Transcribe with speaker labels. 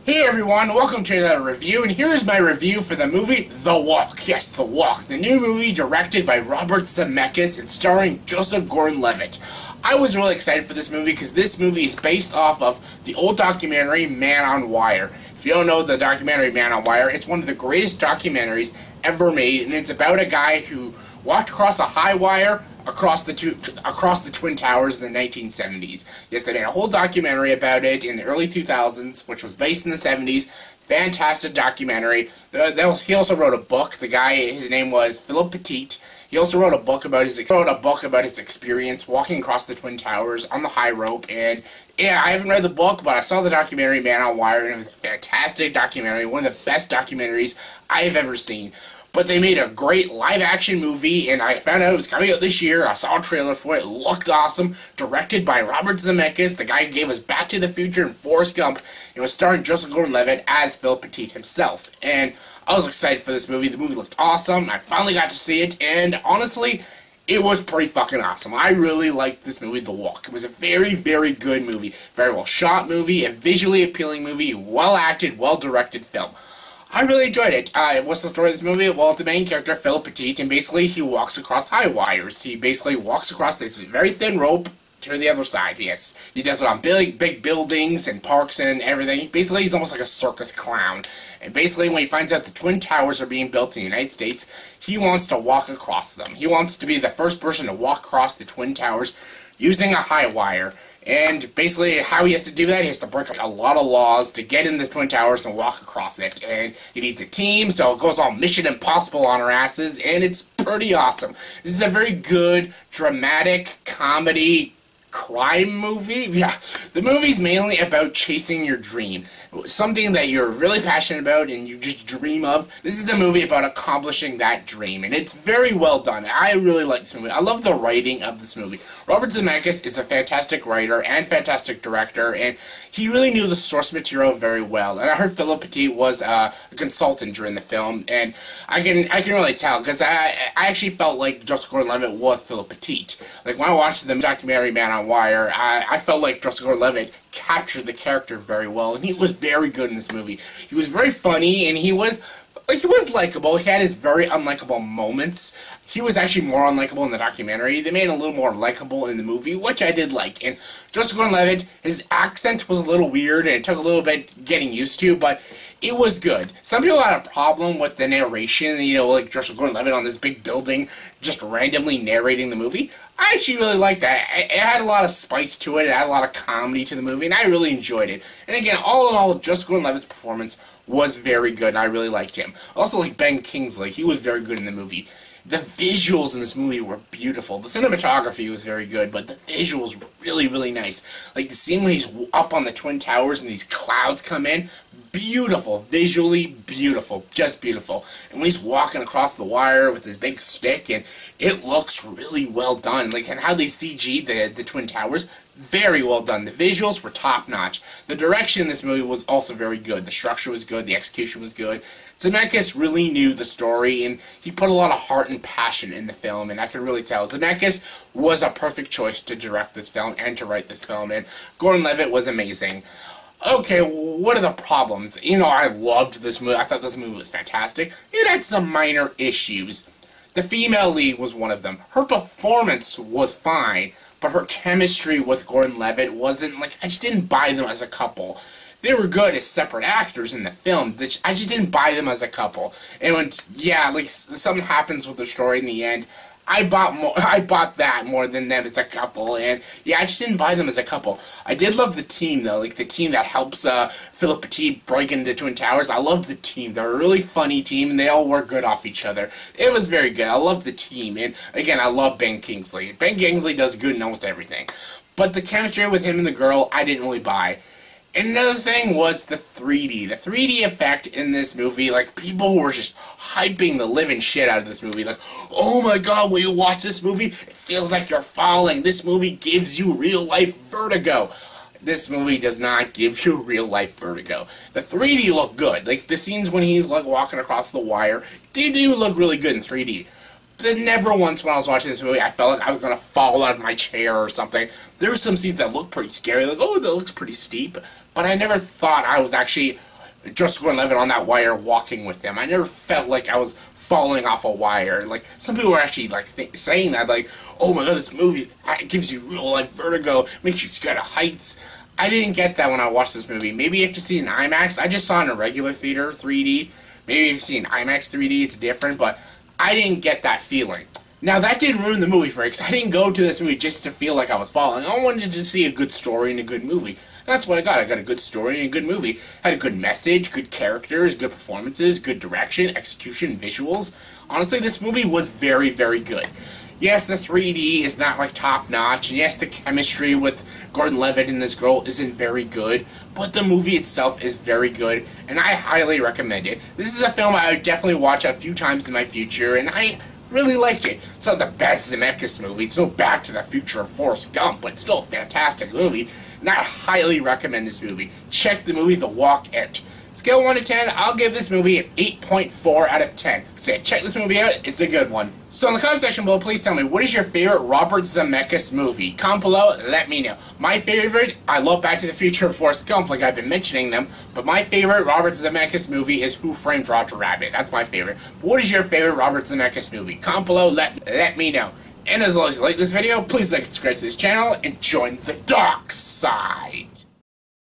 Speaker 1: Hey everyone, welcome to another review, and here's my review for the movie The Walk. Yes, The Walk, the new movie directed by Robert Zemeckis and starring Joseph Gordon-Levitt. I was really excited for this movie because this movie is based off of the old documentary Man on Wire. If you don't know the documentary Man on Wire, it's one of the greatest documentaries ever made, and it's about a guy who walked across a high wire across the Twin Towers in the 1970s. Yes, they made a whole documentary about it in the early 2000s, which was based in the 70s. Fantastic documentary. He also wrote a book. The guy, his name was Philip Petit. He also wrote a book about his experience walking across the Twin Towers on the high rope. And yeah, I haven't read the book, but I saw the documentary Man on Wire, and it was a fantastic documentary, one of the best documentaries I've ever seen. But they made a great live-action movie, and I found out it was coming out this year. I saw a trailer for it. It looked awesome. Directed by Robert Zemeckis, the guy who gave us Back to the Future and Forrest Gump. It was starring Joseph Gordon-Levitt as Phil Petit himself. And I was excited for this movie. The movie looked awesome. I finally got to see it, and honestly, it was pretty fucking awesome. I really liked this movie, The Walk. It was a very, very good movie. Very well shot movie, a visually appealing movie, well-acted, well-directed film. I really enjoyed it. What's the story of this movie? Well, the main character, Philip Petit, and basically he walks across high wires. He basically walks across this very thin rope to the other side, yes. He does it on big buildings and parks and everything. Basically, he's almost like a circus clown. And basically, when he finds out the Twin Towers are being built in the United States, he wants to walk across them. He wants to be the first person to walk across the Twin Towers using a high wire. And basically, how he has to do that, he has to break a lot of laws to get in the Twin Towers and walk across it. And he needs a team, so it goes all Mission Impossible on our asses, and it's pretty awesome. This is a very good, dramatic, comedy, crime movie. Yeah, the movie's mainly about chasing your dream. Something that you're really passionate about and you just dream of. This is a movie about accomplishing that dream, and it's very well done. I really like this movie. I love the writing of this movie. Robert Zemeckis is a fantastic writer and fantastic director, and he really knew the source material very well. And I heard Philip Petit was a consultant during the film, and I can really tell, because I actually felt like Joseph Gordon-Levitt was Philip Petit. Like, when I watched the documentary Man on Wire, I felt like Joseph Gordon-Levitt captured the character very well, and he was very good in this movie. He was very funny, and he was likable. He had his very unlikable moments. He was actually more unlikable in the documentary. They made him a little more likable in the movie, which I did like. And Joseph Gordon-Levitt, his accent was a little weird, and it took a little bit getting used to, but it was good. Some people had a problem with the narration, you know, like Joseph Gordon-Levitt on this big building just randomly narrating the movie. I actually really liked that. It had a lot of spice to it. It had a lot of comedy to the movie, and I really enjoyed it. And again, all in all, Joseph Gordon-Levitt's performance was very good, and I really liked him. Also, like Ben Kingsley, he was very good in the movie. The visuals in this movie were beautiful. The cinematography was very good, but the visuals were really, really nice. Like the scene when he's up on the Twin Towers and these clouds come in, beautiful. Visually beautiful. Just beautiful. And when he's walking across the wire with his big stick, and it looks really well done. Like, and how they CG the Twin Towers, very well done. The visuals were top-notch. The direction in this movie was also very good. The structure was good. The execution was good. Zemeckis really knew the story, and he put a lot of heart and passion in the film, and I can really tell. Zemeckis was a perfect choice to direct this film and to write this film, and Gordon-Levitt was amazing. Okay, what are the problems? You know, I loved this movie. I thought this movie was fantastic. It had some minor issues. The female lead was one of them. Her performance was fine, but her chemistry with Gordon-Levitt wasn't, like, I just didn't buy them as a couple. They were good as separate actors in the film. I just didn't buy them as a couple. And when, yeah, like, something happens with the story in the end, I bought that more than them as a couple, and yeah, I just didn't buy them as a couple. I did love the team, though, like the team that helps Philip Petit break into the Twin Towers. I love the team. They're a really funny team, and they all work good off each other. It was very good. I love the team, and again, I love Ben Kingsley. Ben Kingsley does good in almost everything. But the chemistry with him and the girl, I didn't really buy. And another thing was the 3D. The 3D effect in this movie, like, people were just hyping the living shit out of this movie. Like, oh my god, when you watch this movie, it feels like you're falling. This movie gives you real-life vertigo. This movie does not give you real-life vertigo. The 3D looked good. Like, the scenes when he's, like, walking across the wire, they do look really good in 3D. But never once when I was watching this movie, I felt like I was going to fall out of my chair or something. There were some scenes that looked pretty scary. Like, oh, that looks pretty steep. But I never thought I was actually Joseph Gordon-Levitt on that wire walking with him. I never felt like I was falling off a wire. Like, some people were actually, like, saying that, like, oh my god, this movie, it gives you real-life vertigo, makes you scared of heights. I didn't get that when I watched this movie. Maybe you have to see it in IMAX. I just saw it in a regular theater, 3D. Maybe if you see it in IMAX 3D, it's different, but I didn't get that feeling. Now, that didn't ruin the movie for me, because I didn't go to this movie just to feel like I was falling. I wanted to see a good story and a good movie. And that's what I got. I got a good story and a good movie. Had a good message, good characters, good performances, good direction, execution, visuals. Honestly, this movie was very, very good. Yes, the 3D is not, like, top-notch, and yes, the chemistry with Gordon-Levitt and this girl isn't very good, but the movie itself is very good, and I highly recommend it. This is a film I would definitely watch a few times in my future, and I really liked it. It's not the best Zemeckis movie. It's no Back to the Future or Forrest Gump, but it's still a fantastic movie, and I highly recommend this movie. Check the movie The Walk Out. Scale 1 to 10, I'll give this movie an 8.4 out of 10. So check this movie out, it's a good one. So in the comment section below, please tell me, what is your favorite Robert Zemeckis movie? Comment below, let me know. My favorite, I love Back to the Future and Forrest Gump, like I've been mentioning them, but my favorite Robert Zemeckis movie is Who Framed Roger Rabbit. That's my favorite. What is your favorite Robert Zemeckis movie? Comment below, let me know. And as always, if you like this video, please like and subscribe to this channel, and join the dark side.